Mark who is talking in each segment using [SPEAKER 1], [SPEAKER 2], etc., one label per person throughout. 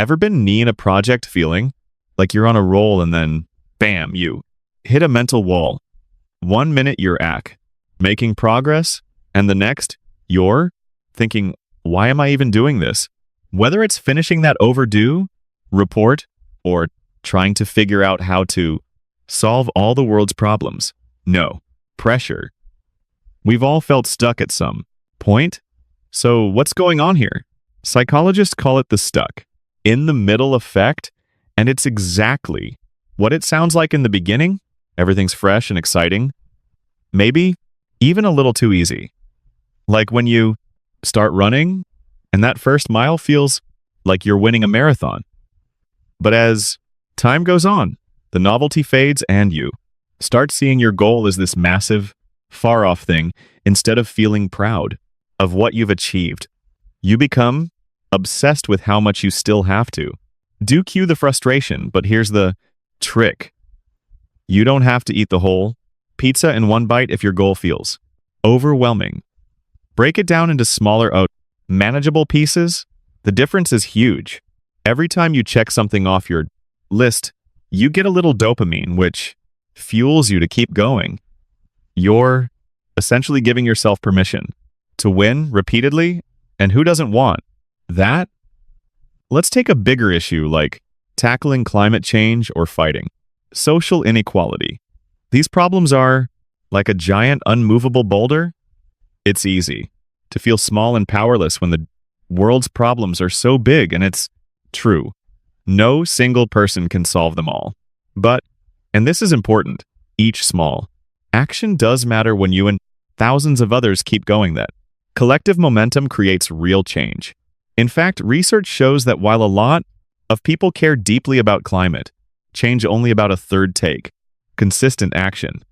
[SPEAKER 1] Ever been knee in a project feeling like you're on a roll and then, bam, you hit a mental wall? 1 minute you're making progress, and the next, you're thinking, why am I even doing this? Whether it's finishing that overdue report or trying to figure out how to solve all the world's problems. No. Pressure. We've all felt stuck at some point. So what's going on here? Psychologists call it the stuck in the middle effect, and it's exactly what it sounds like in the beginning. Everything's fresh and exciting. Maybe even a little too easy. Like when you start running and that first mile feels like you're winning a marathon. But as time goes on, the novelty fades and you start seeing your goal as this massive, far-off thing instead of feeling proud of what you've achieved. You become obsessed with how much you still have to. Do cue the frustration, but here's the trick. You don't have to eat the whole pizza in one bite if your goal feels overwhelming. Break it down into smaller, manageable pieces. The difference is huge. Every time you check something off your list, you get a little dopamine, which fuels you to keep going. You're essentially giving yourself permission to win repeatedly, and who doesn't want that? Let's take a bigger issue like tackling climate change or fighting social inequality. These problems are like a giant unmovable boulder. It's easy to feel small and powerless when the world's problems are so big, and it's true. No single person can solve them all. But, and this is important, each small action does matter when you and thousands of others keep going. That collective momentum creates real change. In fact, research shows that while a lot of people care deeply about climate, change only about a third take consistent action.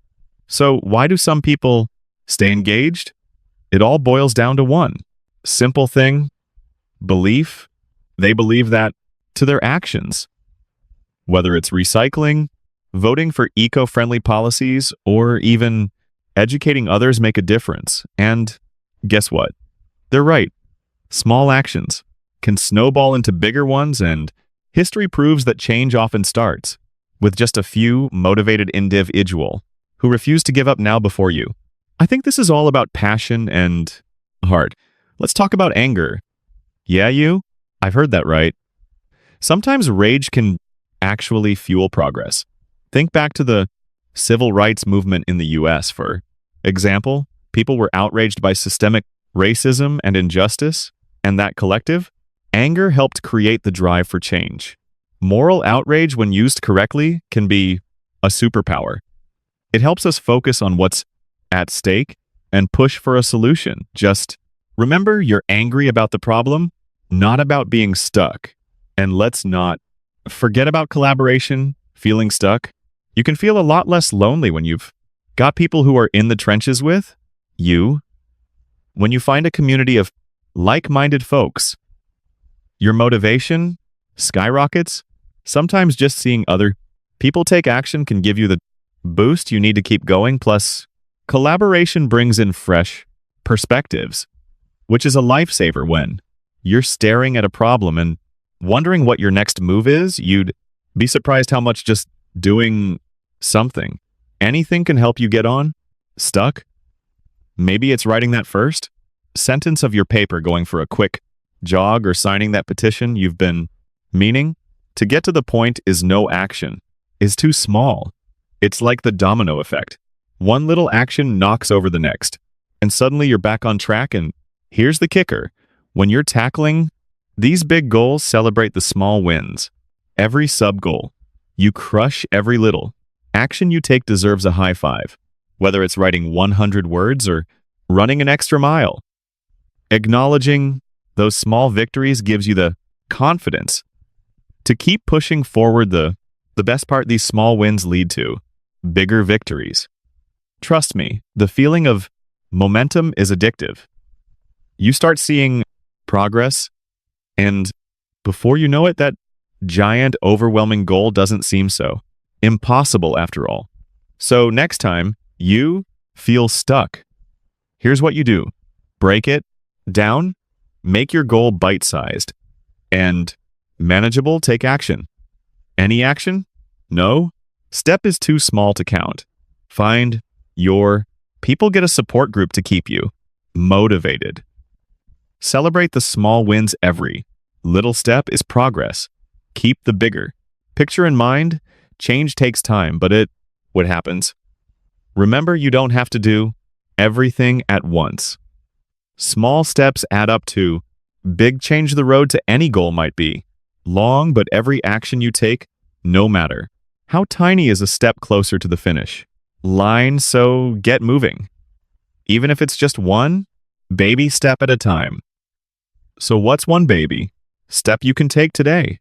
[SPEAKER 1] So why do some people stay engaged? It all boils down to one simple thing: belief. They believe that to their actions. Whether it's recycling, voting for eco-friendly policies, or even educating others make a difference. And guess what? They're right. Small actions can snowball into bigger ones, and history proves that change often starts with just a few motivated individuals who refuse to give up now before you. I think this is all about passion and heart. Let's talk about anger. Yeah, you? I've heard that right. Sometimes rage can actually fuel progress. Think back to the civil rights movement in the US, for example. People were outraged by systemic racism and injustice, and that collective anger helped create the drive for change. Moral outrage, when used correctly, can be a superpower. It helps us focus on what's at stake and push for a solution. Just remember, you're angry about the problem, not about being stuck. And let's not forget about collaboration. Feeling stuck, you can feel a lot less lonely when you've got people who are in the trenches with you. When you find a community of like-minded folks, your motivation skyrockets. Sometimes just seeing other people take action can give you the boost you need to keep going. Plus, collaboration brings in fresh perspectives, which is a lifesaver when you're staring at a problem and wondering what your next move is. You'd be surprised how much just doing something, anything, can help you get on stuck. Maybe it's writing that first sentence of your paper, going for a quick jog, or signing that petition you've been meaning to get to the point. Is no action is too small. It's like the domino effect. One little action knocks over the next, and suddenly you're back on track. And here's the kicker. When you're tackling these big goals, celebrate the small wins. Every sub-goal you crush, every little action you take deserves a high five. Whether it's writing 100 words or running an extra mile, acknowledging those small victories gives you the confidence to keep pushing forward. The best part, these small wins lead to bigger victories. Trust me, the feeling of momentum is addictive. You start seeing progress, and before you know it, that giant, overwhelming goal doesn't seem so impossible after all. So next time you feel stuck, here's what you do. Break it down, make your goal bite-sized, and Manageable, take action. Any action? No. Step is too small to count. Find your people, get a support group to keep you motivated. Celebrate the small wins. Every little step is progress. Keep the bigger picture in mind. Change takes time, but what happens? Remember, you don't have to do everything at once. Small steps add up to big change. The road to any goal might be long, but every action you take, no matter how tiny, is a step closer to the finish line. So get moving, even if it's just one baby step at a time. So what's one baby step you can take today?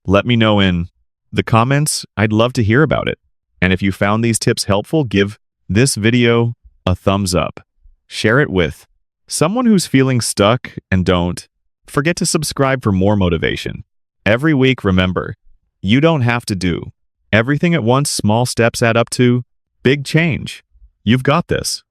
[SPEAKER 1] Let me know in the comments. I'd love to hear about it. And if you found these tips helpful, give this video a thumbs up. Share it with someone who's feeling stuck, and don't forget to subscribe for more motivation every week. Remember, you don't have to do everything at once. Small steps add up to big change. You've got this.